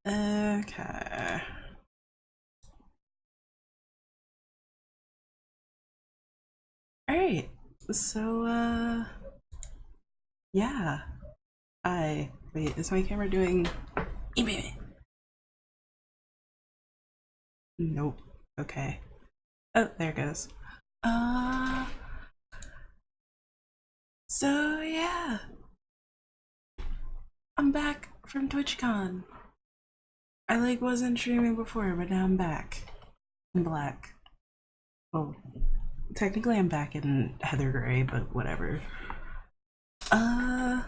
Okay. Alright. So, yeah. Wait, is my camera doing... Nope. Okay. Oh, there it goes. Uh, so yeah. I'm back from TwitchCon. I wasn't streaming before, but now I'm back. In black. Well, technically I'm back in Heather Gray, but whatever. Uh,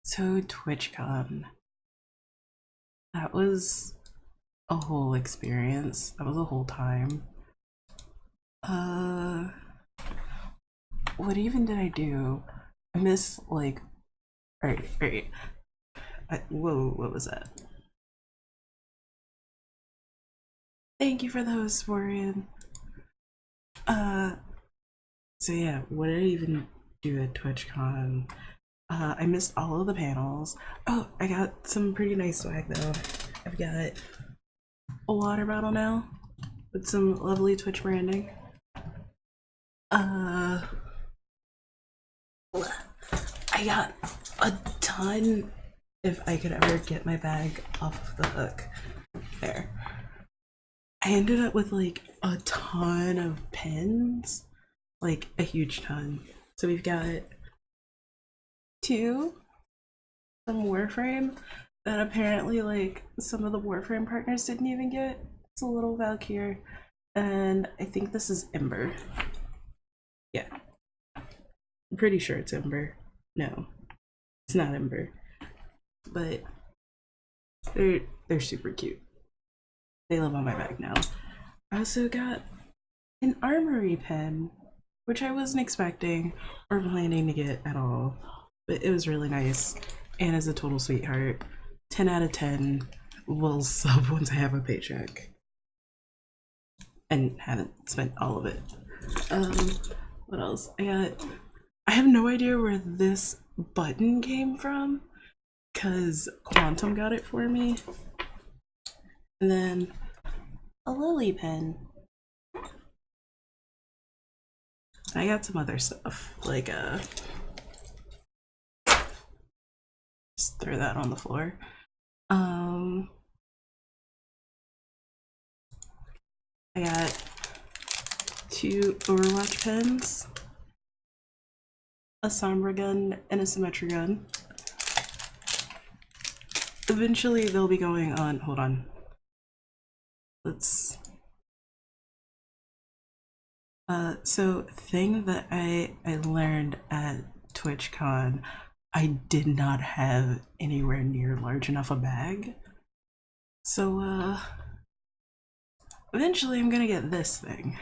so TwitchCon. That was a whole experience. That was a whole time. Uh, what even did I do? I missed alright. Whoa, what was that? Thank you for the host, Florian. So yeah, what did I even do at TwitchCon? I missed all of the panels. Oh, I got some pretty nice swag though. I've got a water bottle now with some lovely Twitch branding. I got a ton, if I could ever get my bag off of the hook. There. I ended up with a ton of pins, a huge ton. So we've got some Warframe that apparently some of the Warframe partners didn't even get. It's a little Valkyr, and I think this is Ember. Yeah, I'm pretty sure it's Ember. No, it's not Ember, but they're super cute. They live on my bag now. I also got an armory pen, which I wasn't expecting or planning to get at all, but it was really nice. Anna's a total sweetheart. 10 out of 10. Will sub once I have a paycheck. And haven't spent all of it. What else? I have no idea where this button came from, because Quantum got it for me. And then a lily pen. I got some other stuff, just throw that on the floor. I got 2 Overwatch pens, a Sombra gun, and a Symmetra gun. Eventually they'll be going on, hold on. So thing that I learned at TwitchCon, I did not have anywhere near large enough a bag. So, eventually I'm gonna get this thing.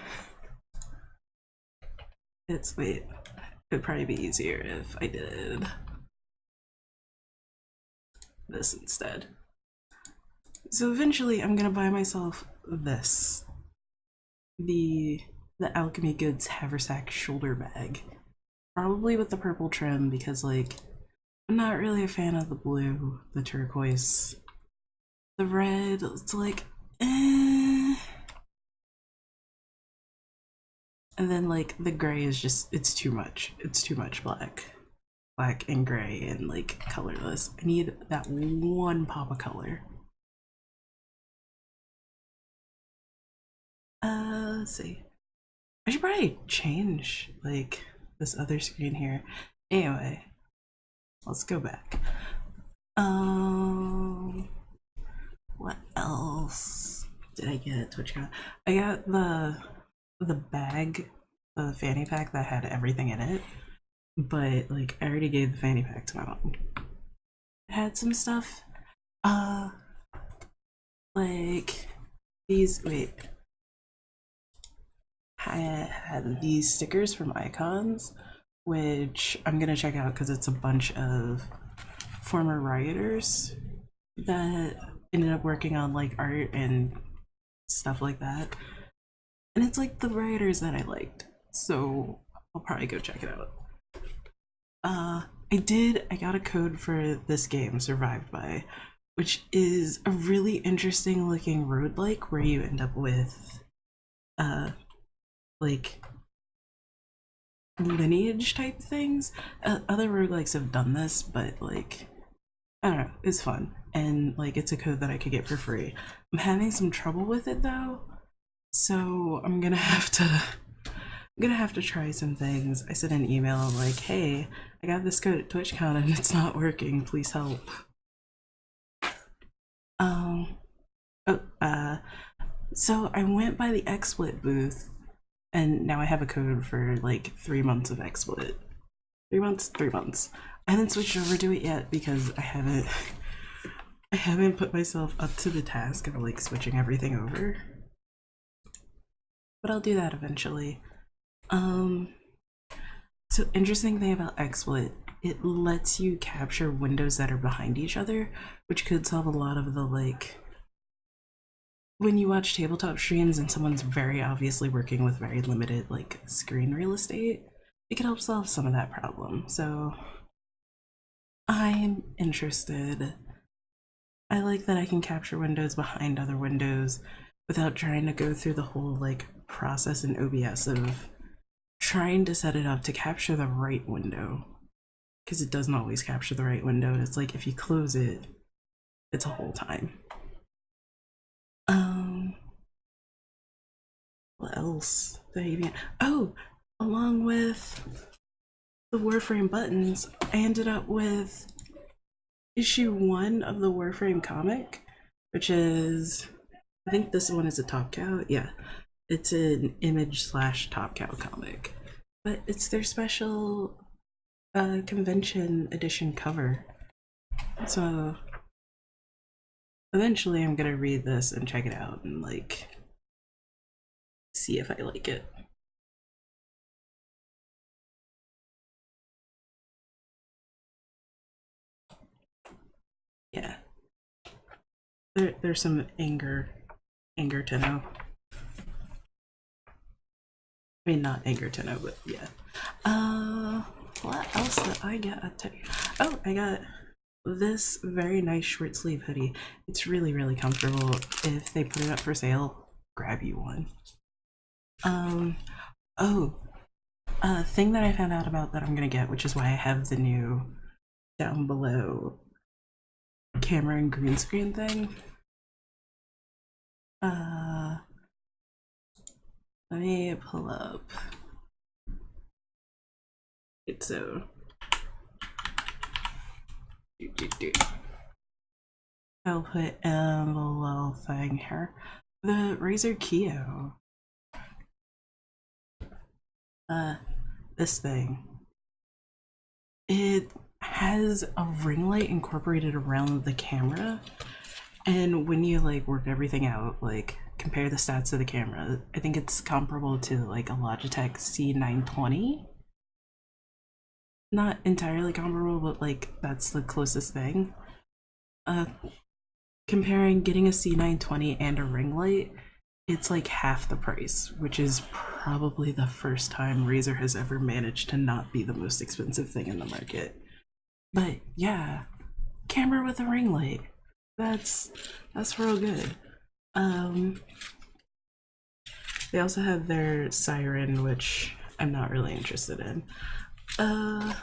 Wait, it'd probably be easier if I did this instead. So eventually I'm gonna buy myself this. The Alchemy Goods Haversack shoulder bag. Probably with the purple trim because I'm not really a fan of the blue, the turquoise. The red, it's eh. And then the gray is just, it's too much. It's too much black. Black and gray and colorless. I need that one pop of color. Let's see. I should probably change this other screen here. Anyway, let's go back. What else did I get at TwitchCon? I got the bag, the fanny pack that had everything in it, but I already gave the fanny pack to my mom. It had some stuff, these. Wait, I had these stickers from Icons, which I'm gonna check out because it's a bunch of former rioters that ended up working on art and stuff like that. And it's the rioters that I liked, so I'll probably go check it out. I got a code for this game, Survived By, which is a really interesting looking roguelike where you end up with like lineage type things. Other roguelikes have done this, but like I don't know, it's fun. And like it's a code that I could get for free. I'm having some trouble with it though, so I'm gonna have to try some things. I sent an email like, hey, I got this code at TwitchCon and it's not working, please help. So I went by the XSplit booth and now I have a code for like 3 months of XSplit. 3 months. I haven't switched over to it yet because I haven't put myself up to the task of like switching everything over. But I'll do that eventually. So interesting thing about XSplit, it lets you capture windows that are behind each other, which could solve a lot of the like when you watch tabletop streams and someone's very obviously working with very limited like screen real estate, it could help solve some of that problem. So I'm interested. I like that I can capture windows behind other windows without trying to go through the whole like process in OBS of trying to set it up to capture the right window, because it doesn't always capture the right window. It's like if you close it, it's a whole time. What else? Oh, along with the Warframe buttons, I ended up with issue 1 of the Warframe comic, which is, I think this one is a Top Cow. Yeah, it's an image / Top Cow comic, but it's their special convention edition cover. So eventually I'm gonna read this and check it out and like see if I like it. Yeah, there's some anger to know. I mean, not anger to know, but yeah. What else did I get? Oh, I got this very nice short sleeve hoodie. It's really, really comfortable. If they put it up for sale, grab you one. Thing that I found out about that I'm gonna get, which is why I have the new down below camera and green screen thing. Let me pull up. It's so. I'll put in the little thing here. The Razer Keo. This thing. It has a ring light incorporated around the camera, and when you like work everything out, like compare the stats of the camera, I think it's comparable to like a Logitech C920. Not entirely comparable, but like that's the closest thing. Comparing getting a C920 and a ring light, it's like half the price, which is probably the first time Razer has ever managed to not be the most expensive thing in the market. But yeah, camera with a ring light. That's real good. They also have their siren, which I'm not really interested in. Let's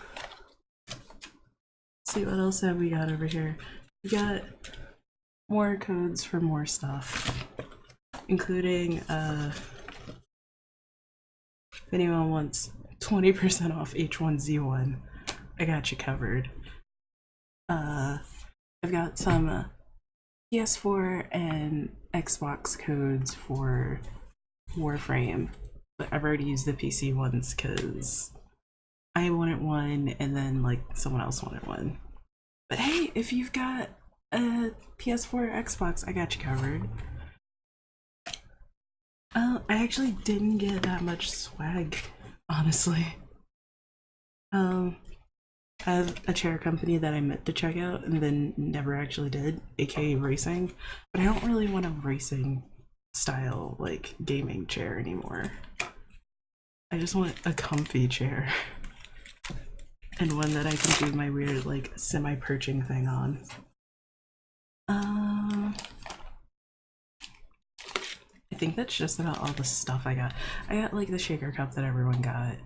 see what else have we got over here. We got more codes for more stuff, including if anyone wants 20% off H1Z1, I got you covered. I've got some PS4 and Xbox codes for Warframe, but I've already used the PC ones because I wanted one and then like someone else wanted one. But hey, if you've got a PS4 or Xbox, I got you covered. I actually didn't get that much swag, honestly. I have a chair company that I meant to check out and then never actually did, aka racing, but I don't really want a racing style like gaming chair anymore. I just want a comfy chair and one that I can do my weird like semi-perching thing on. I think that's just about all the stuff I got. I got like the shaker cup that everyone got.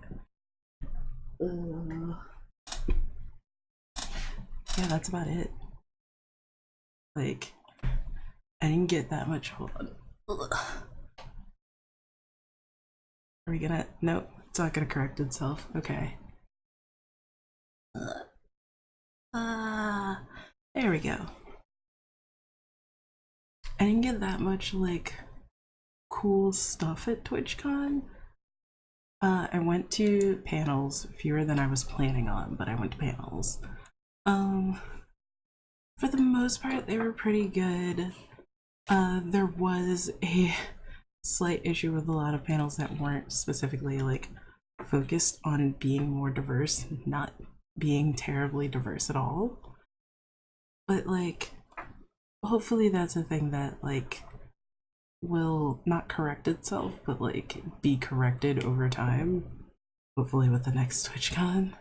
Yeah, that's about it. Like, I didn't get that much. Hold on. Are we gonna? Nope, it's not gonna correct itself. Okay. There we go. I didn't get that much like cool stuff at TwitchCon. I went to panels, fewer than I was planning on, but I went to panels. For the most part, they were pretty good. There was a slight issue with a lot of panels that weren't specifically like focused on being more diverse, not being terribly diverse at all. But like, hopefully that's a thing that like will not correct itself, but like be corrected over time. Hopefully with the next TwitchCon.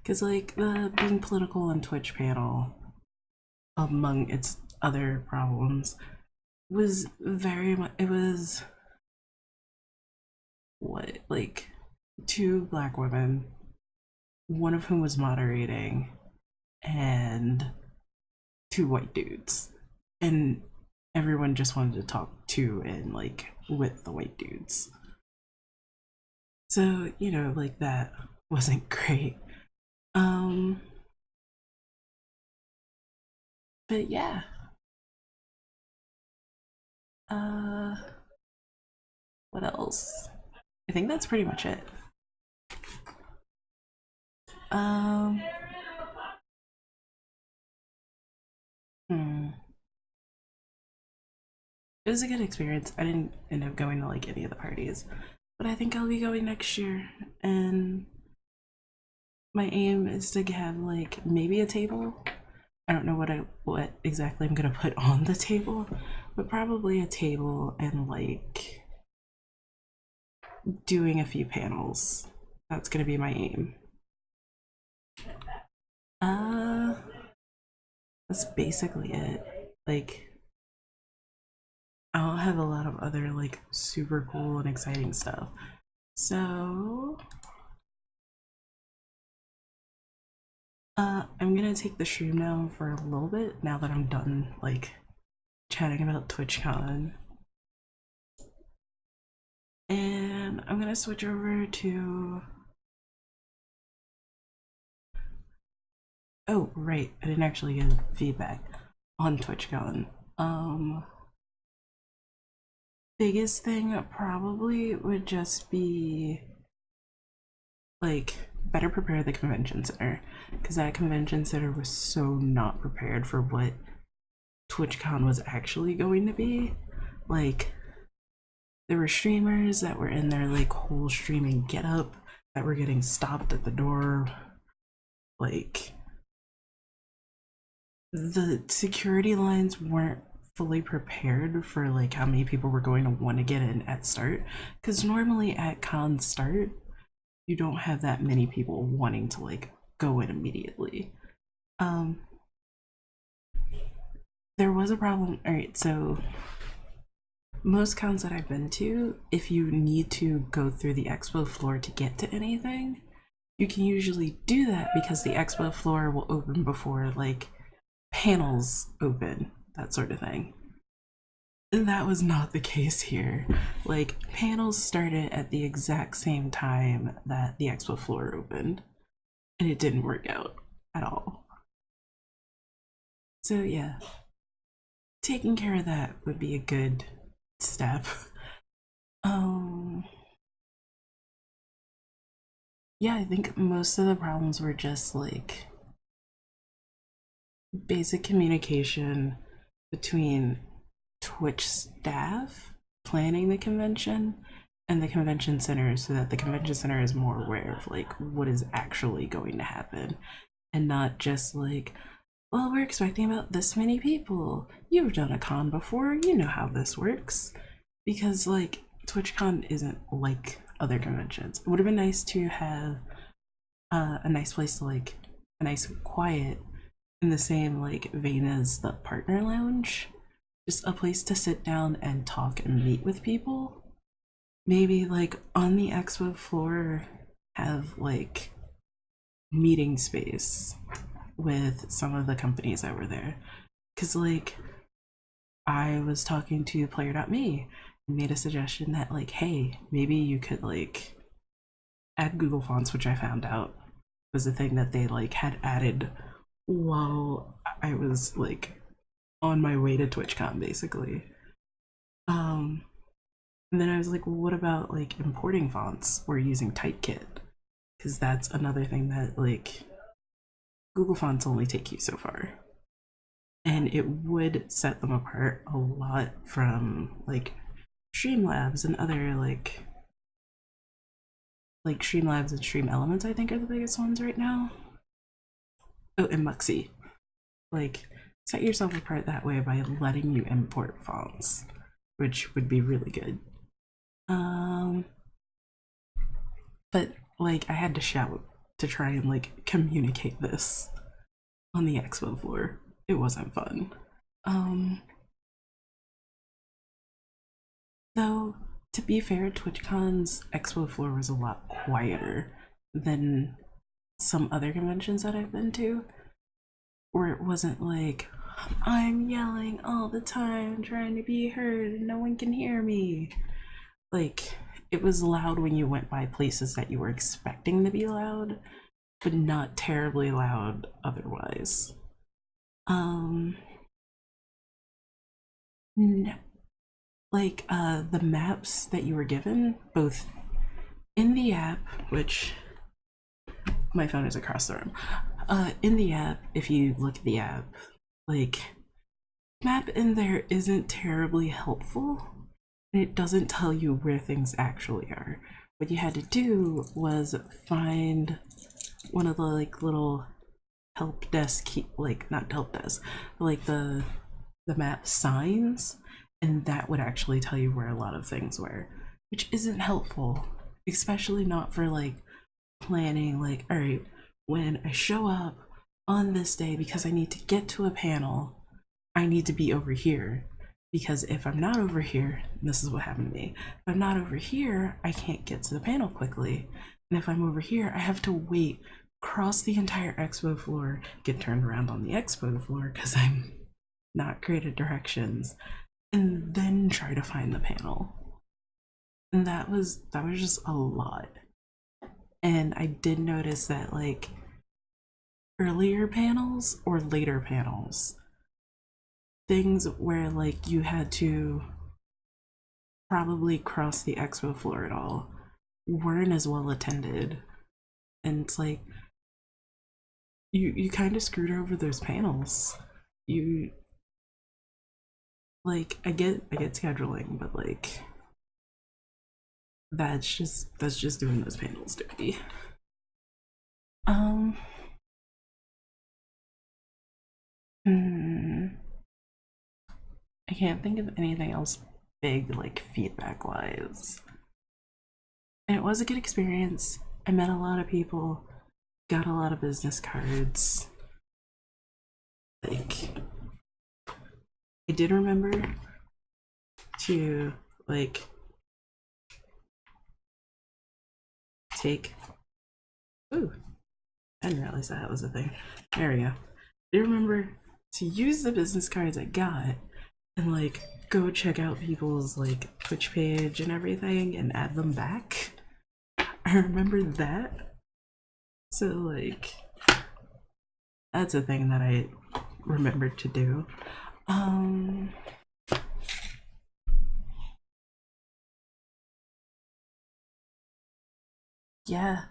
Because like the being political on Twitch panel, among its other problems, was very much, it was what, like two black women, one of whom was moderating, and two white dudes. And everyone just wanted to talk to and like with the white dudes. So, you know, like that wasn't great. But yeah. What else? I think that's pretty much it. Um hmm. It was a good experience. I didn't end up going to like any of the parties, but I think I'll be going next year. And my aim is to have like maybe a table. I don't know what exactly I'm gonna put on the table, but probably a table and like doing a few panels. That's gonna be my aim. Uh, that's basically it. Like, I don't have a lot of other like super cool and exciting stuff. So, I'm gonna take the stream down for a little bit now that I'm done like chatting about TwitchCon. And I'm gonna switch over to, oh right, I didn't actually get feedback on TwitchCon. Biggest thing probably would just be like better prepare the convention center, because that convention center was so not prepared for what TwitchCon was actually going to be. Like, there were streamers that were in their like whole streaming getup that were getting stopped at the door. Like, the security lines weren't fully prepared for like how many people were going to want to get in at start, because normally at con start you don't have that many people wanting to like go in immediately. There was a problem. All right, so most cons that I've been to, if you need to go through the expo floor to get to anything, you can usually do that because the expo floor will open before like panels open, that sort of thing. And that was not the case here. Like, panels started at the exact same time that the expo floor opened, and it didn't work out at all. So yeah, taking care of that would be a good step. Yeah, I think most of the problems were just like basic communication between Twitch staff planning the convention and the convention center, so that the convention center is more aware of like what is actually going to happen, and not just like, well, we're expecting about this many people. You've done a con before, you know how this works. Because like TwitchCon isn't like other conventions. It would have been nice to have a nice place to like, a nice quiet in the same like vein as the partner lounge, just a place to sit down and talk and meet with people. Maybe like on the expo floor, have like meeting space with some of the companies that were there. Because like I was talking to player.me and made a suggestion that like, hey, maybe you could like add Google Fonts, which I found out was a thing that they like had added while I was like on my way to TwitchCon basically. And then I was like, well, what about like importing fonts or using Typekit? Because that's another thing that like Google Fonts only take you so far. And it would set them apart a lot from like Streamlabs and other like Streamlabs and Stream Elements, I think, are the biggest ones right now. Oh, and Muxy. Like, set yourself apart that way by letting you import fonts, which would be really good. But like I had to shout to try and like communicate this on the expo floor. It wasn't fun. Though to be fair, TwitchCon's expo floor was a lot quieter than some other conventions that I've been to, where it wasn't like I'm yelling all the time trying to be heard and no one can hear me. Like it was loud when you went by places that you were expecting to be loud, but not terribly loud otherwise. Like the maps that you were given, both in the app, which my phone is across the room. In the app, if you look at the app, like map in there isn't terribly helpful. And it doesn't tell you where things actually are. What you had to do was find one of the like little help desk like not help desk, but like the map signs, and that would actually tell you where a lot of things were, which isn't helpful, especially not for like planning like, all right, when I show up on this day because I need to get to a panel, I need to be over here. Because if I'm not over here, this is what happened to me. If I'm not over here, I can't get to the panel quickly. And if I'm over here, I have to wait, cross the entire expo floor, get turned around on the expo floor because I'm not great at directions, and then try to find the panel. And that was just a lot. And I did notice that like earlier panels or later panels, things where like you had to probably cross the expo floor at all weren't as well attended, and it's like you kind of screwed over those panels. You like I get scheduling, but like that's just doing those panels dirty. I can't think of anything else big like feedback wise. And it was a good experience. I met a lot of people, got a lot of business cards. Like I did remember to like take, ooh, I didn't realize that was a thing. There we go. I did remember to use the business cards I got and like go check out people's like Twitch page and everything and add them back. I remember that. So like that's a thing that I remembered to do. Yeah,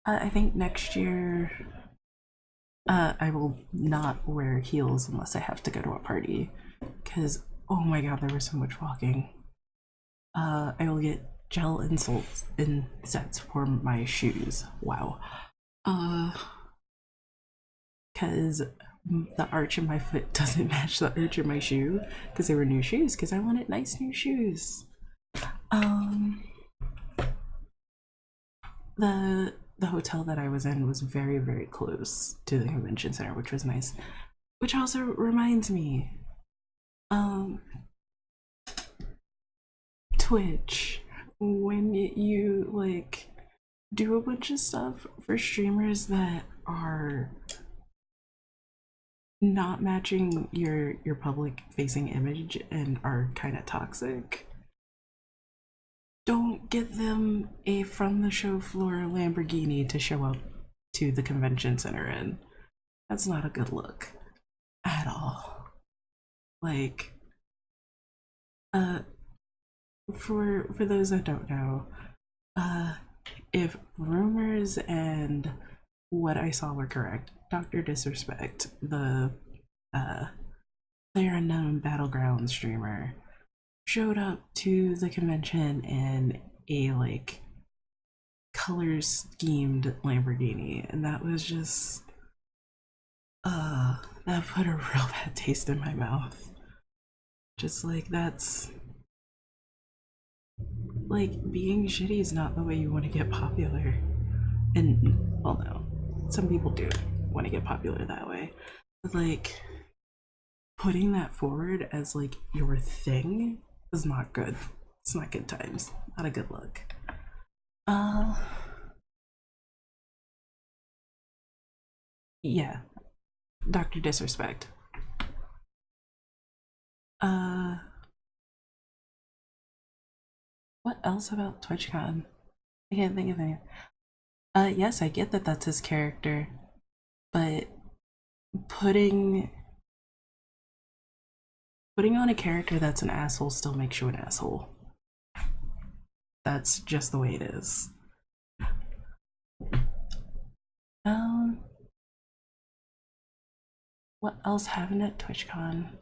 I think next year I will not wear heels unless I have to go to a party, because oh my god, there was so much walking. I will get gel insoles in sets for my shoes. Wow. Because the arch of my foot doesn't match the arch of my shoe, because they were new shoes, because I wanted nice new shoes. The the hotel that I was in was very, very close to the convention center, which was nice. Which also reminds me, um, Twitch, when you like do a bunch of stuff for streamers that are not matching your public facing image and are kind of toxic, don't get them a from the show floor Lamborghini to show up to the convention center in. That's not a good look at all. Like, uh for those that don't know, uh if rumors and what I saw were correct, Dr. Disrespect, the uh Player Unknown Battleground streamer, showed up to the convention in a like color schemed Lamborghini, and that was just that put a real bad taste in my mouth. Just like, that's like, being shitty is not the way you want to get popular. And well, no, some people do want to get popular that way, but like putting that forward as like your thing is not good. It's not good times. Not a good look. Yeah, Dr. Disrespect. What else about TwitchCon? I can't think of any. Yes, I get that that's his character, but putting on a character that's an asshole still makes you an asshole. That's just the way it is. What else happened at TwitchCon?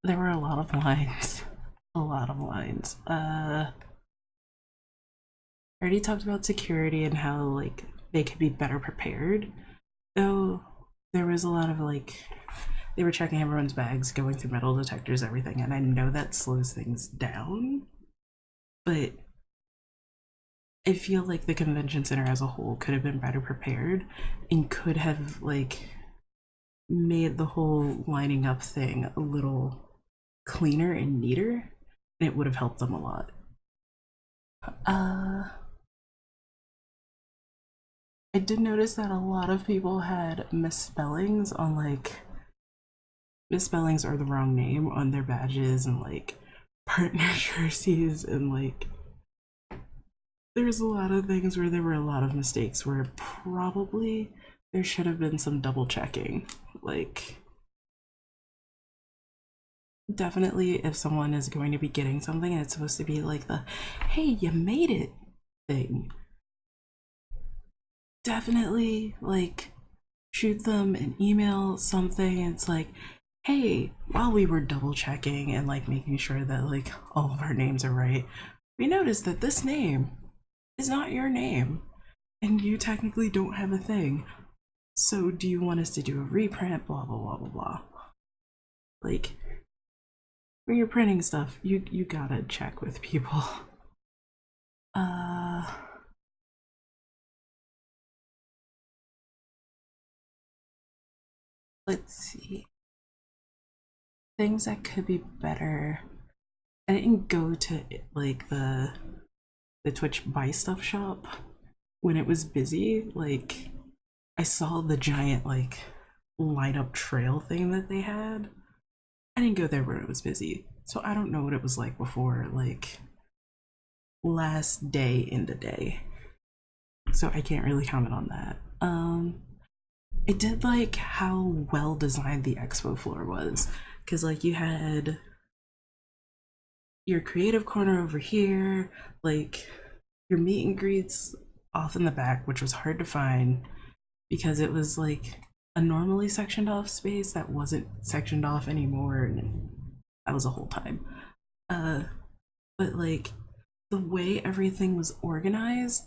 There were a lot of lines. A lot of lines. I already talked about security and how like they could be better prepared. Though there was a lot of like, they were checking everyone's bags, going through metal detectors, everything, and I know that slows things down, but I feel like the convention center as a whole could have been better prepared and could have like made the whole lining up thing a little cleaner and neater, and it would have helped them a lot. I did notice that a lot of people had misspellings on like, misspellings or the wrong name on their badges and like partner jerseys, and like there's a lot of things where there were a lot of mistakes where probably there should have been some double checking. Like, definitely if someone is going to be getting something and it's supposed to be like the hey, you made it thing, definitely like shoot them an email, something. It's like, hey, while we were double checking and like making sure that like all of our names are right, we noticed that this name is not your name and you technically don't have a thing. So do you want us to do a reprint? Blah blah blah blah blah. Like, when you're printing stuff, you gotta check with people. Let's see. Things that could be better. I didn't go to like the Twitch buy stuff shop when it was busy. Like, I saw the giant like light up trail thing that they had. I didn't go there when it was busy, so I don't know what it was like before like last day in the day. So I can't really comment on that. I did like how well designed the expo floor was, because like you had your creative corner over here, like your meet and greets off in the back, which was hard to find because it was like a normally sectioned off space that wasn't sectioned off anymore, and that was a whole time. But like the way everything was organized,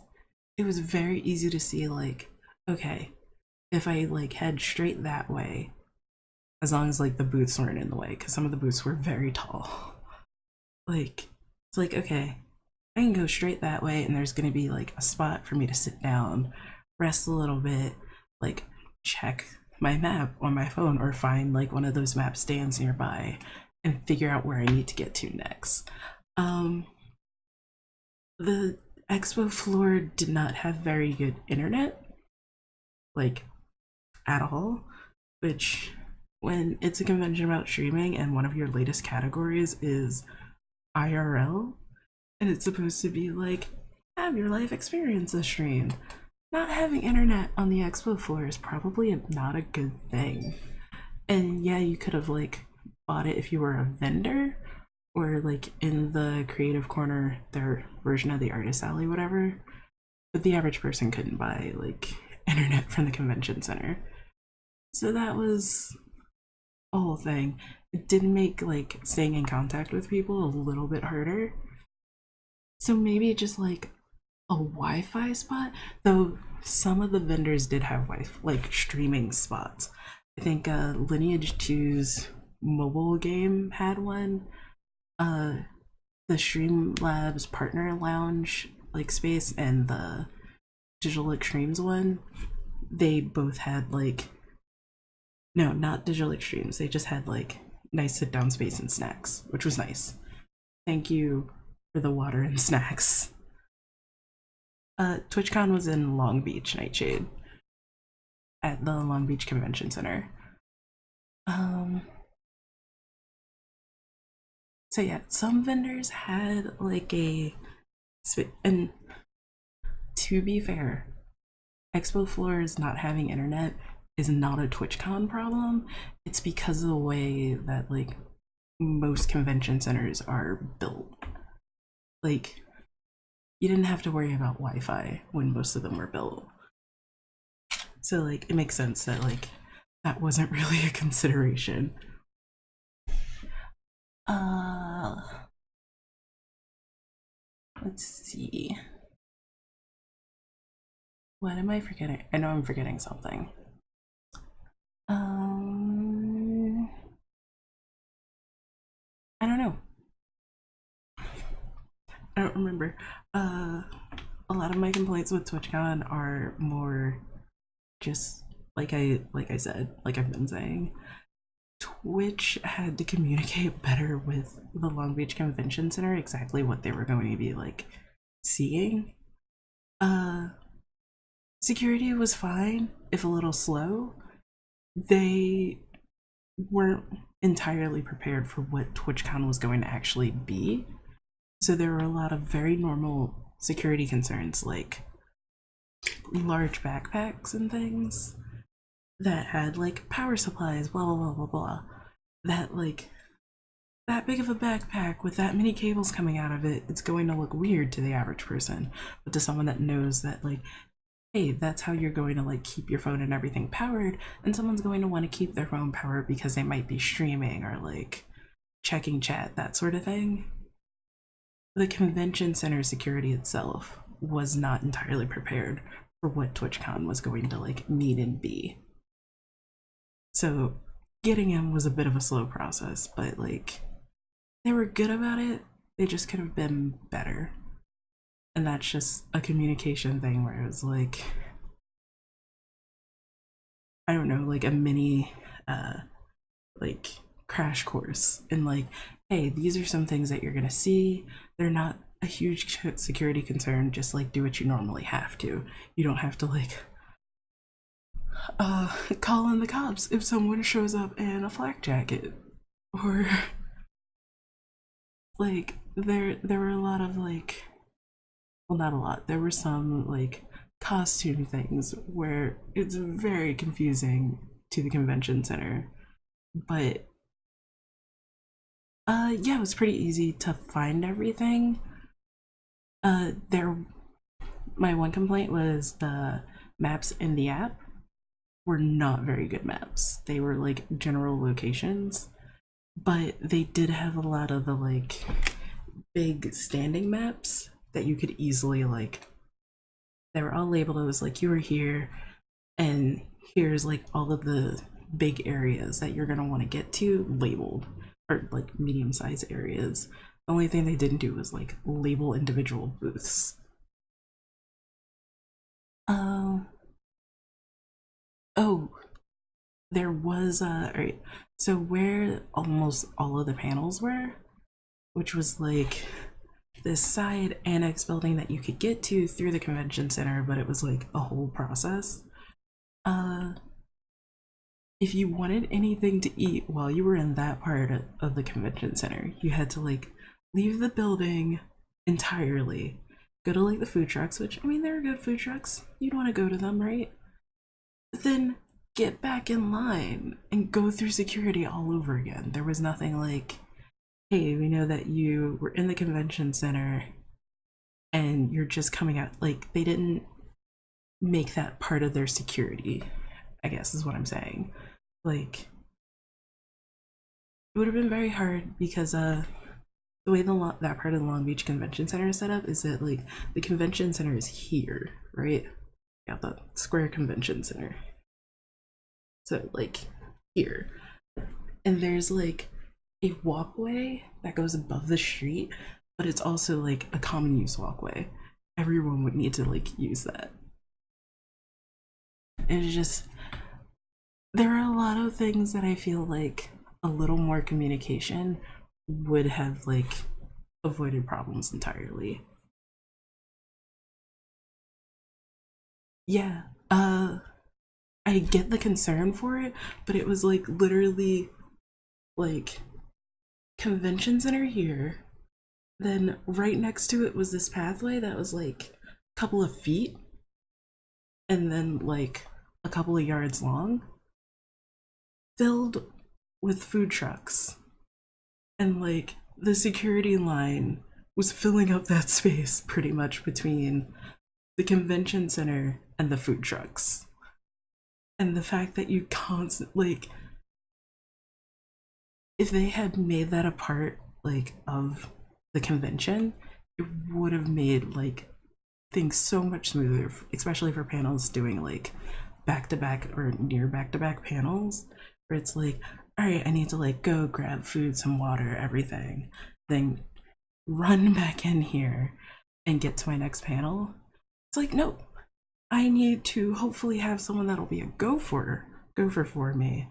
it was very easy to see like, okay, if I like head straight that way, as long as like the booths weren't in the way, because some of the booths were very tall, Like, it's like, okay, I can go straight that way, and there's gonna be like a spot for me to sit down, rest a little bit, like check my map on my phone or find like one of those map stands nearby and figure out where I need to get to next. Um, the expo floor did not have very good internet, like at all, which when it's a convention about streaming and one of your latest categories is IRL, and it's supposed to be like, have your life experience a stream. Not having internet on the expo floor is probably not a good thing. And yeah, you could have like bought it if you were a vendor or like in the creative corner, their version of the artist alley, whatever. But the average person couldn't buy like internet from the convention center. So that was a whole thing. It did make like staying in contact with people a little bit harder. So maybe just like a Wi-Fi spot, though some of the vendors did have Wi-Fi, like streaming spots. I think Lineage 2's mobile game had one. Uh, the Streamlabs Partner Lounge like space and the Digital Extremes one, they both had like, no, not Digital Extremes. They just had like nice sit down space and snacks, which was nice. Thank you for the water and snacks. TwitchCon was in Long Beach, Nightshade, at the Long Beach Convention Center. So yeah, some vendors had like and to be fair, expo floors not having internet is not a TwitchCon problem. It's because of the way that like most convention centers are built. Like, you didn't have to worry about Wi-Fi when most of them were built. So like it makes sense that like that wasn't really a consideration. Let's see. What am I forgetting? I know I'm forgetting something. I don't know. I don't remember. A lot of my complaints with TwitchCon are more just like I said, like I've been saying. Twitch had to communicate better with the Long Beach Convention Center exactly what they were going to be like seeing. Uh Security was fine, if a little slow. They weren't entirely prepared for what TwitchCon was going to actually be. So there were a lot of very normal security concerns like large backpacks and things that had like power supplies, blah blah blah blah blah. That like that big of a backpack with that many cables coming out of it, it's going to look weird to the average person. But to someone that knows that like, hey, that's how you're going to like keep your phone and everything powered, and someone's going to want to keep their phone powered because they might be streaming or like checking chat, that sort of thing. The convention center security itself was not entirely prepared for what TwitchCon was going to like need and be. So getting him was a bit of a slow process, but like they were good about it. They just could have been better. And that's just a communication thing where it was like, I don't know, like a mini like crash course in like, hey, these are some things that you're gonna see. They're not a huge security concern. Just like do what you normally have to. You don't have to like call in the cops if someone shows up in a flak jacket, or like there were a lot of like, well, not a lot, there were some like costume things where it's very confusing to the convention center. But yeah, it was pretty easy to find everything. There My one complaint was the maps in the app were not very good maps. They were like general locations, but they did have a lot of the like big standing maps that you could easily like, they were all labeled as like, you were here and here's like all of the big areas that you're going to want to get to labeled, or like medium-sized areas. The only thing they didn't do was like label individual booths. Oh, there was alright. So where almost all of the panels were, which was like this side annex building that you could get to through the convention center, but it was like a whole process. If you wanted anything to eat while you were in that part of the convention center, you had to like leave the building entirely, go to like the food trucks, which I mean, there are good food trucks. You'd want to go to them, right? But then get back in line and go through security all over again. There was nothing like, hey, we know that you were in the convention center and you're just coming out. Like, they didn't make that part of their security, I guess is what I'm saying. Like, it would have been very hard because the way that part of the Long Beach Convention Center is set up is that like the convention center is here, right? Yeah, the Square Convention Center. So like here, and there's like a walkway that goes above the street, but it's also like a common use walkway. Everyone would need to like use that. It's just, there are a lot of things that I feel like a little more communication would have like avoided problems entirely. Yeah, I get the concern for it, but it was like literally like convention center here, then right next to it was this pathway that was like a couple of feet and then like a couple of yards long, filled with food trucks, and like the security line was filling up that space pretty much between the convention center and the food trucks. And the fact that you constantly like, if they had made that a part like of the convention, it would have made like things so much smoother, especially for panels doing like back to back or near back to back panels where it's like, all right, I need to like go grab food, some water, everything, then run back in here and get to my next panel. It's like, nope, I need to hopefully have someone that'll be a gopher for me,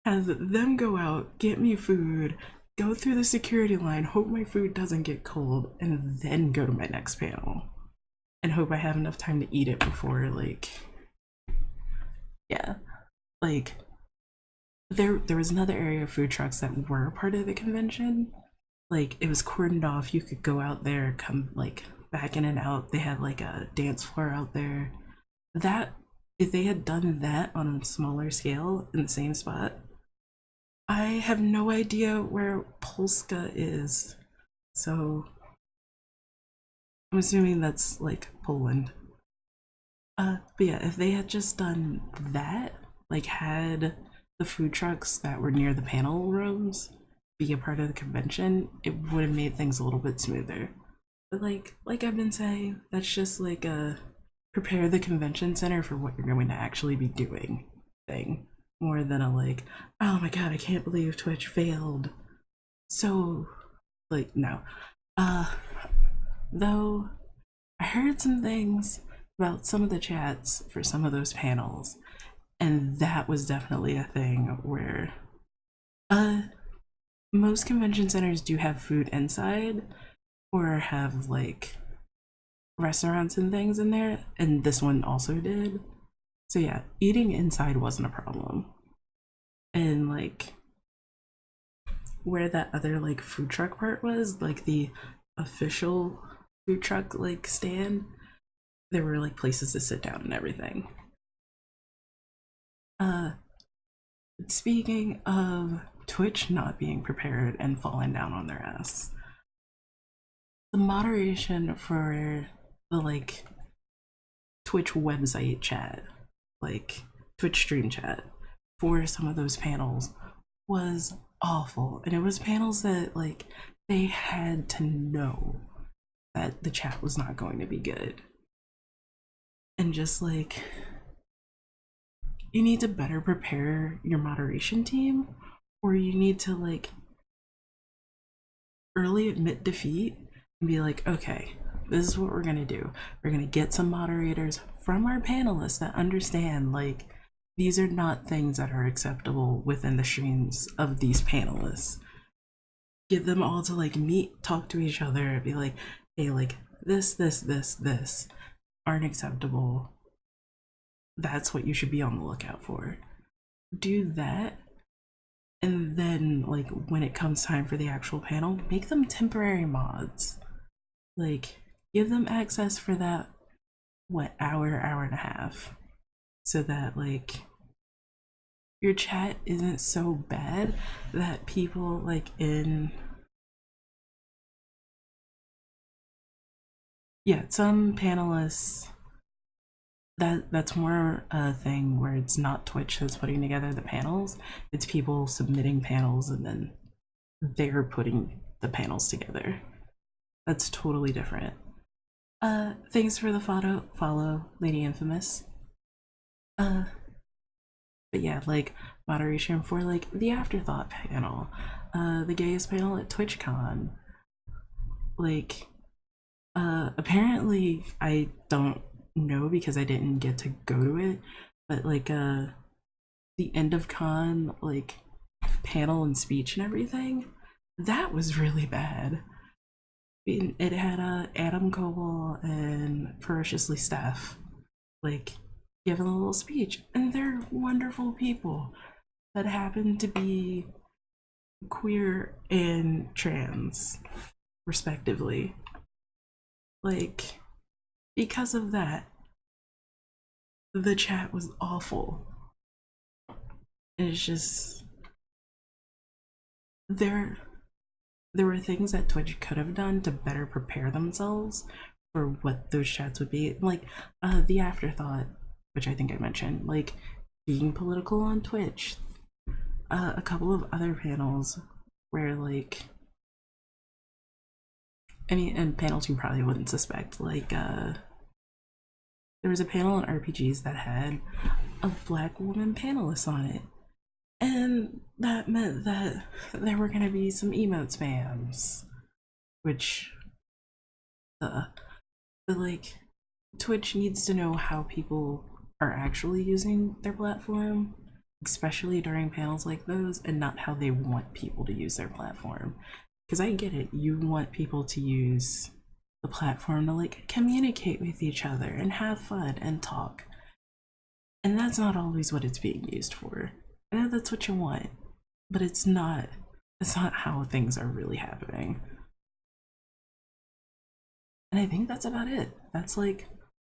have them go out, get me food, go through the security line, hope my food doesn't get cold, and then go to my next panel and hope I have enough time to eat it before like, yeah, like there was another area of food trucks that were part of the convention. Like it was cordoned off, you could go out there, come like back in and out. They had like a dance floor out there. That, if they had done that on a smaller scale in the same spot, I have no idea where Polska is. So I'm assuming that's like Poland. But yeah, if they had just done that, like had the food trucks that were near the panel rooms be a part of the convention, it would have made things a little bit smoother. But like I've been saying, that's just like a prepare the convention center for what you're going to actually be doing thing, more than a like, oh my god, I can't believe Twitch failed. So like no. Though I heard some things about some of the chats for some of those panels, and that was definitely a thing where most convention centers do have food inside or have like restaurants and things in there, and this one also did. So yeah, eating inside wasn't a problem. And like where that other like food truck part was, like the official food truck like stand, there were like places to sit down and everything. Speaking of Twitch not being prepared and falling down on their ass, the moderation for the like Twitch website chat, like Twitch stream chat for some of those panels was awful. And it was panels that like they had to know that the chat was not going to be good. And just like, you need to better prepare your moderation team, or you need to like early admit defeat and be like, okay, this is what we're gonna do. We're gonna get some moderators from our panelists that understand, like, these are not things that are acceptable within the streams of these panelists. Get them all to like meet, talk to each other, be like, hey, like this aren't acceptable. That's what you should be on the lookout for. Do that, and then like when it comes time for the actual panel, make them temporary mods. Like, give them access for that, what, hour and a half, so that like your chat isn't so bad that people like in, yeah, some panelists, that's more a thing where it's not Twitch that's putting together the panels, it's people submitting panels and then they're putting the panels together. That's totally different. Thanks for the follow, Lady Infamous. But yeah, like moderation for like the afterthought panel, the gayest panel at TwitchCon. Like, apparently I don't know because I didn't get to go to it, but like the end of con like panel and speech and everything, that was really bad. It had Adam Coble and Ferociously Steph like giving a little speech, and they're wonderful people that happen to be queer and trans, respectively. Like, because of that, the chat was awful. It's just there were things that Twitch could have done to better prepare themselves for what those chats would be. Like the afterthought, which I think I mentioned, like being political on Twitch. A couple of other panels where like, I mean, and panels you probably wouldn't suspect, like there was a panel on RPGs that had a black woman panelist on it, and that meant that there were going to be some emote spams, which but like Twitch needs to know how people are actually using their platform, especially during panels like those, and not how they want people to use their platform. Because I get it, you want people to use the platform to like communicate with each other and have fun and talk, and that's not always what it's being used for. I know that's what you want, but it's not how things are really happening. And I think that's about it. That's like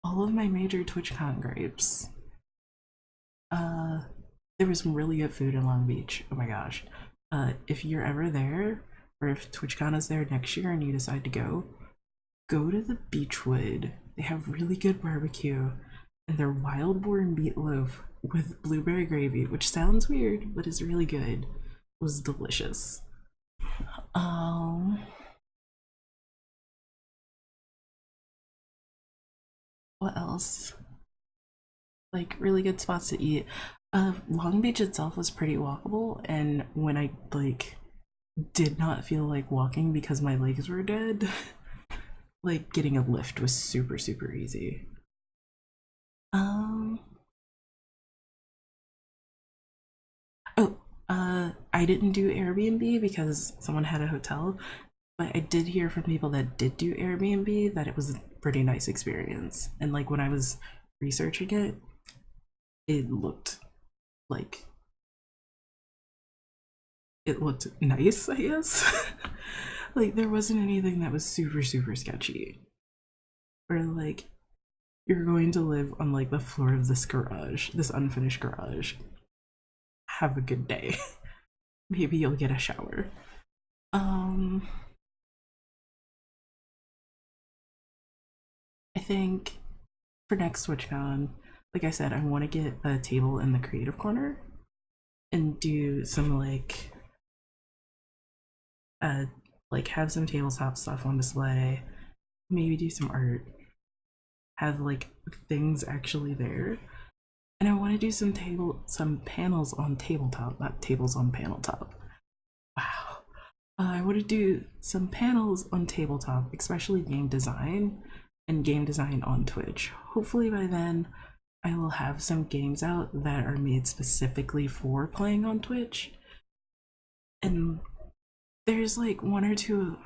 all of my major TwitchCon gripes. There was some really good food in Long Beach. Oh my gosh. If you're ever there, or if TwitchCon is there next year and you decide to go to the Beechwood. They have really good barbecue, and their wild boar meatloaf with blueberry gravy, which sounds weird, but is really good, was delicious. What else? Like really good spots to eat. Long Beach itself was pretty walkable, and when I like did not feel like walking because my legs were dead, like getting a lift was super easy. I didn't do Airbnb because someone had a hotel, but I did hear from people that did do Airbnb that it was a pretty nice experience. And like when I was researching it, it looked like it looked nice, I guess. Like there wasn't anything that was super sketchy. Or like you're going to live on like the floor of this garage, this unfinished garage. Have a good day. Maybe you'll get a shower. I think for next TwitchCon, like I said, I want to get a table in the creative corner and do some like have some tabletop stuff on display, maybe do some art, have like things actually there. And I want to do some panels on tabletop, not tables on panel top. Wow. I want to do some panels on tabletop, especially game design and game design on Twitch. Hopefully by then I will have some games out that are made specifically for playing on Twitch. And there's like one or two,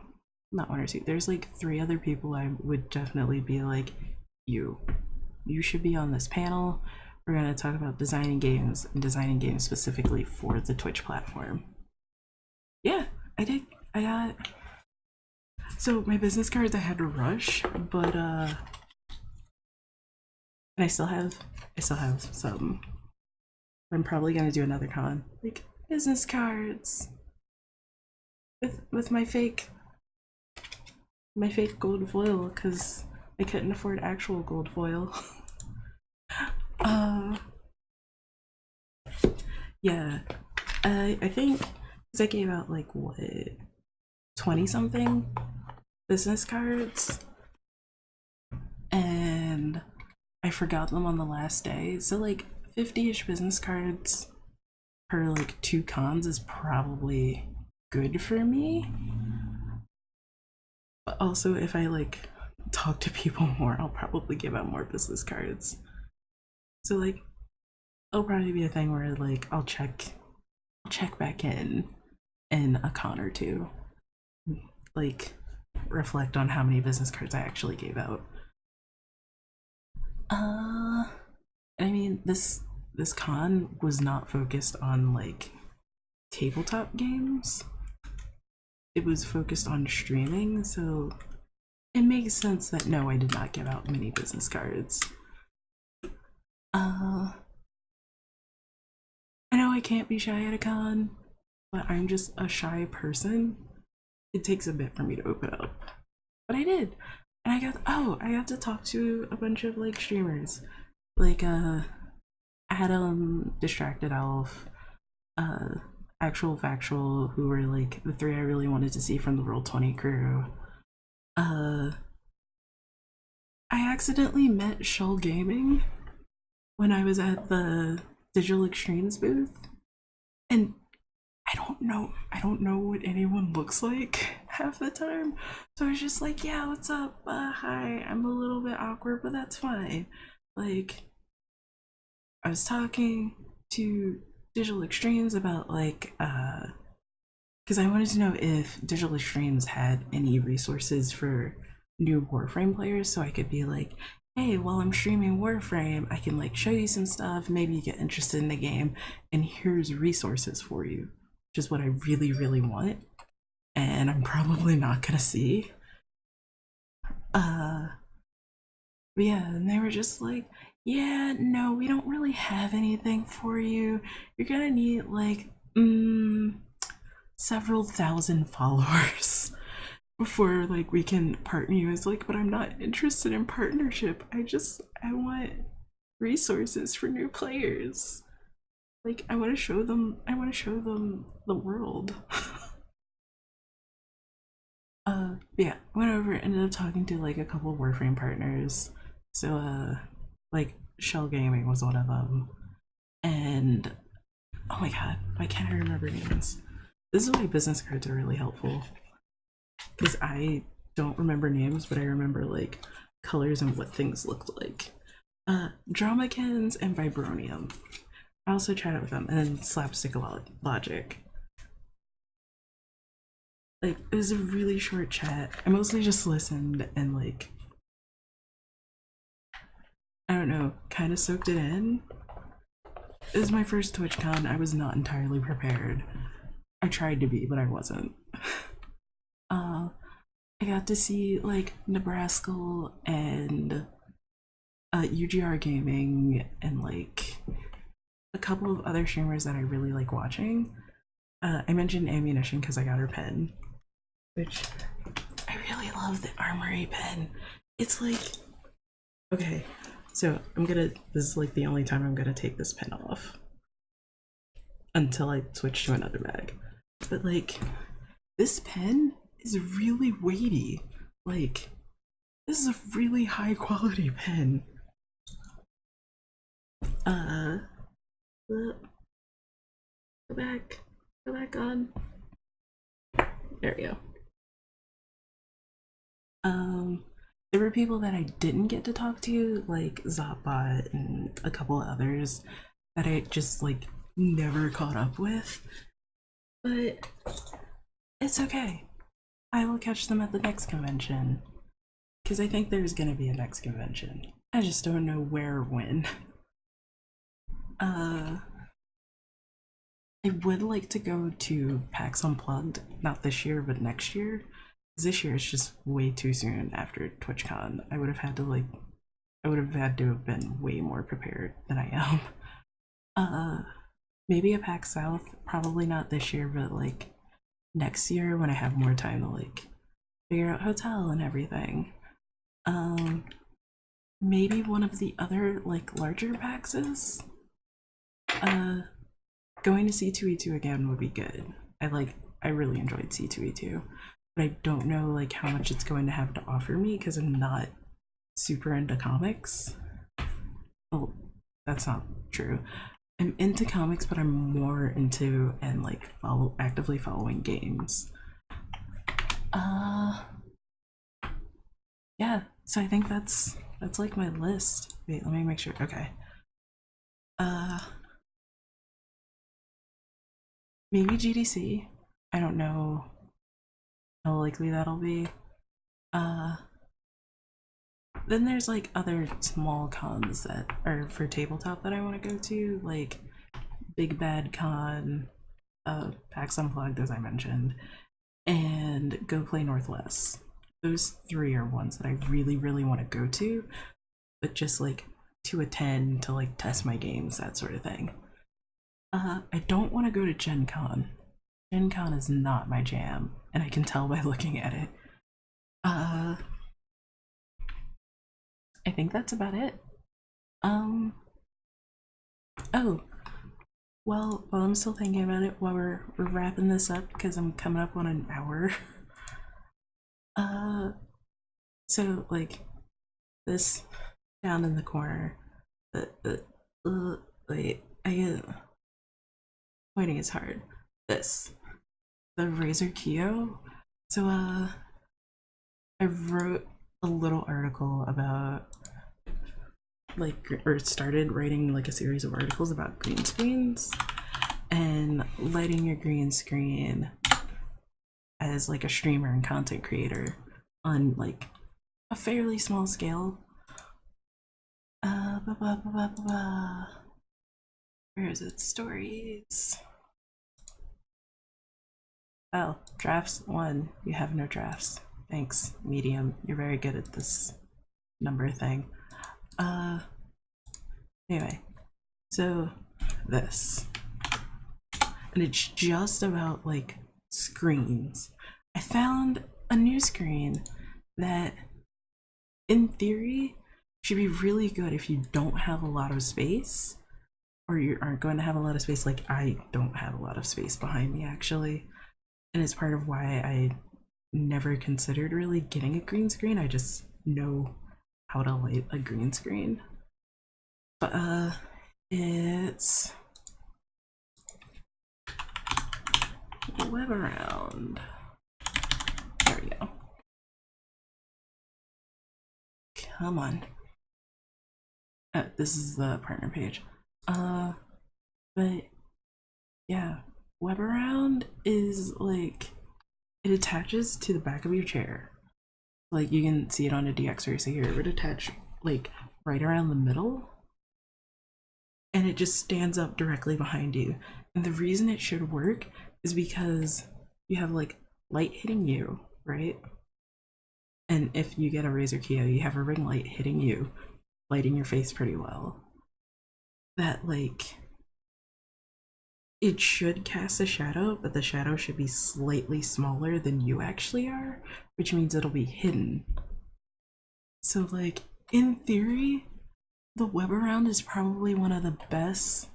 not one or two, there's like 3 other people I would definitely be like, you should be on this panel. We're going to talk about designing games and designing games specifically for the Twitch platform. Yeah, I did. I got, so my business cards I had to rush, but and I still have some. I'm probably gonna do another con, like business cards with my fake gold foil because I couldn't afford actual gold foil. Yeah, I think because I gave out like what 20 something business cards, and I forgot them on the last day. So like 50-ish business cards per like 2 cons is probably good for me. But also if I like talk to people more, I'll probably give out more business cards. So like it'll probably be a thing where like I'll check back in a con or two. Like reflect on how many business cards I actually gave out. I mean this con was not focused on like tabletop games. It was focused on streaming, so it makes sense that no, I did not give out many business cards. I know I can't be shy at a con, but I'm just a shy person. It takes a bit for me to open up. But I did. And I got to talk to a bunch of like streamers. Like Adam, Distracted Elf, Actual Factual, who were like the 3 I really wanted to see from the Roll20 crew. I accidentally met Shell Gaming when I was at the Digital Extremes booth, and I don't know what anyone looks like half the time. So I was just like, yeah, what's up? Hi, I'm a little bit awkward, but that's fine. Like, I was talking to Digital Extremes about like, because I wanted to know if Digital Extremes had any resources for new Warframe players, so I could be like, hey, while I'm streaming Warframe, I can like show you some stuff, maybe you get interested in the game, and here's resources for you, which is what I really, really want, and I'm probably not gonna see. But yeah, and they were just like, yeah, no, we don't really have anything for you. You're gonna need like, several thousand followers before like we can partner you. It's like, but I'm not interested in partnership. I want resources for new players. Like I want to show them the world. Yeah, went over, ended up talking to like a couple of Warframe partners. So like Shell Gaming was one of them. And oh my god, why can't I remember names? This is why business cards are really helpful. Because I don't remember names, but I remember like colors and what things looked like. Dramakins and Vibronium. I also chatted with them, and then Slapstick Logic. Like, it was a really short chat. I mostly just listened and like, I don't know, kind of soaked it in. It was my first TwitchCon. I was not entirely prepared. I tried to be, but I wasn't. I got to see like Nebraska and UGR Gaming and like a couple of other streamers that I really like watching. I mentioned Ammunition because I got her pen, which I really love the Armory pen. It's like, okay, so this is like the only time I'm gonna take this pen off until I switch to another bag. But like, this pen is really weighty. Like, this is a really high quality pen. Go back on. There we go. There were people that I didn't get to talk to, like Zopbot and a couple others that I just like never caught up with. But it's okay. I will catch them at the next convention. Because I think there's gonna be a next convention. I just don't know where or when. I would like to go to PAX Unplugged, not this year, but next year. This year is just way too soon after TwitchCon. I would have had to have been way more prepared than I am. Maybe a PAX South, probably not this year, but like next year when I have more time to like figure out hotel and everything. Maybe one of the other like larger PAXs. Going to C2E2 again would be good. I really enjoyed C2E2, but I don't know like how much it's going to have to offer me because I'm not super into comics. Well, that's not true. I'm into comics, but I'm more into and like actively following games. Yeah, so I think that's like my list. Wait, let me make sure. Okay. Maybe GDC. I don't know how likely that'll be. Then there's like other small cons that are for tabletop that I want to go to, like Big Bad Con, PAX Unplugged, as I mentioned, and Go Play Northwest. Those three are ones that I really, really want to go to, but just like to attend, to like test my games, that sort of thing. I don't want to go to Gen Con. Gen Con is not my jam, and I can tell by looking at it. I think that's about it. Oh, well, while I'm still thinking about it, while we're wrapping this up, because I'm coming up on an hour. So like this down in the corner. Wait, I get pointing is hard. This, the Razor Kyo. So I wrote a little article about like, or started writing like a series of articles about green screens and lighting your green screen as like a streamer and content creator on like a fairly small scale. Where is it? Stories. Oh, drafts 1. You have no drafts. Thanks, medium. You're very good at this number thing. Anyway, so this. And it's just about like screens. I found a new screen that in theory should be really good if you don't have a lot of space, or you aren't going to have a lot of space. Like I don't have a lot of space behind me actually, and it's part of why I never considered really getting a green screen. I just know how to light a green screen. But it's web around. There we go. Come on. This is the partner page. But yeah, web around is like, it attaches to the back of your chair. Like you can see it on a DX racer here. It would attach like right around the middle, and it just stands up directly behind you. And the reason it should work is because you have like light hitting you, right? And if you get a Razer Kyo, you have a ring light hitting you, lighting your face pretty well. That like, it should cast a shadow, but the shadow should be slightly smaller than you actually are, which means it'll be hidden. So like, in theory, the web around is probably one of the best,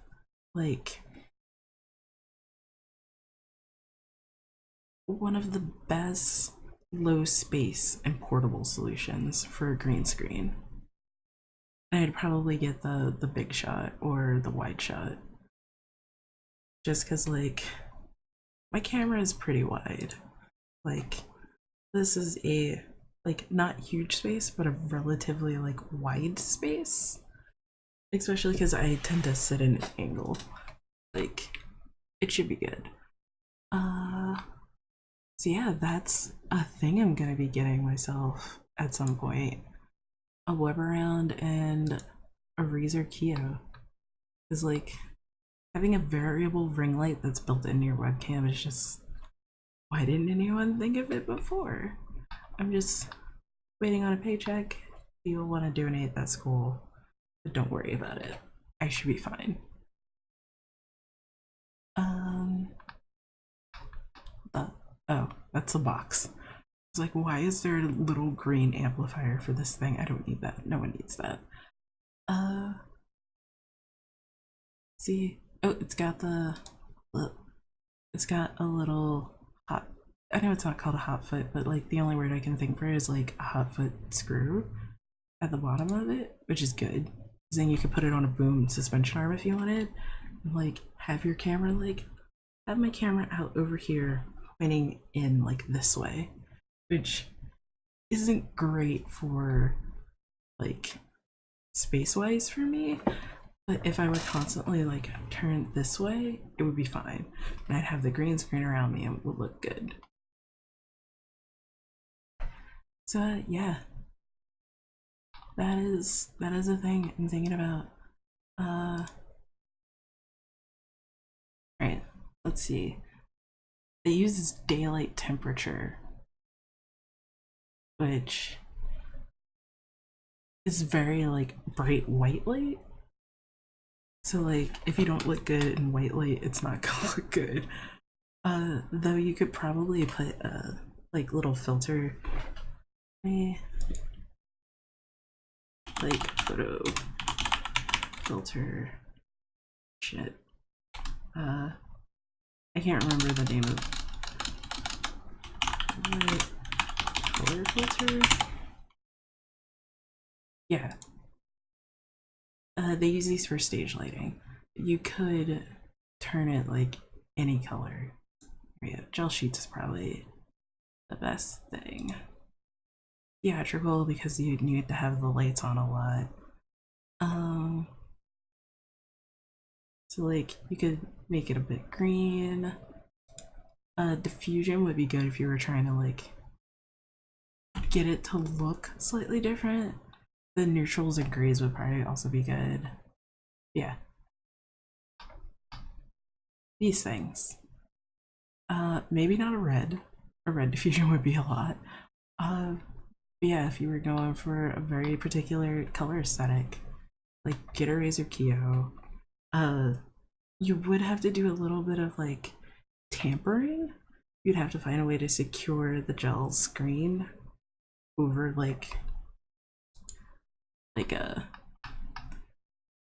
like, one of the best low space and portable solutions for a green screen. I'd probably get the big shot or the wide shot, just because like my camera is pretty wide, Like, this is a, like, not huge space, but a relatively, like, wide space. Especially because I tend to sit in an angle. Like, it should be good. So yeah, that's a thing I'm gonna be getting myself at some point. A web around and a Razer Keo. Is like, having a variable ring light that's built into your webcam is just, why didn't anyone think of it before? I'm just waiting on a paycheck. If you want to donate, that's cool. But don't worry about it. I should be fine. Oh, that's a box. It's like, why is there a little green amplifier for this thing? I don't need that. No one needs that. See, oh, it's got it's got a little hot, I know it's not called a hot foot, but like the only word I can think for is like a hot foot screw at the bottom of it, which is good. Then you could put it on a boom suspension arm if you wanted. And, like, have your camera, like, have my camera out over here pointing in like this way, which isn't great for like space-wise for me. But if I were constantly like turned this way, it would be fine. And I'd have the green screen around me and it would look good. So yeah, that is a thing I'm thinking about. Alright, let's see. It uses daylight temperature, which is very like bright white light. So like, if you don't look good in white light, it's not gonna look good. Though you could probably put a like little filter, like photo filter shit. I can't remember the name of light color filter. Yeah. They use these for stage lighting. You could turn it like any color. Yeah, gel sheets is probably the best thing. Theatrical because you need to have the lights on a lot. So like you could make it a bit green. Diffusion would be good if you were trying to like get it to look slightly different. The neutrals and grays would probably also be good. Yeah. These things. Maybe not a red. A red diffusion would be a lot. Yeah, if you were going for a very particular color aesthetic, like get a Razer Keo. You would have to do a little bit of like tampering. You'd have to find a way to secure the gel screen over like a.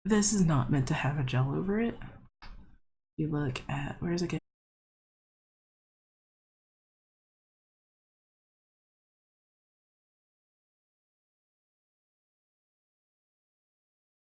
This is not meant to have a gel over it. You look at, where's it?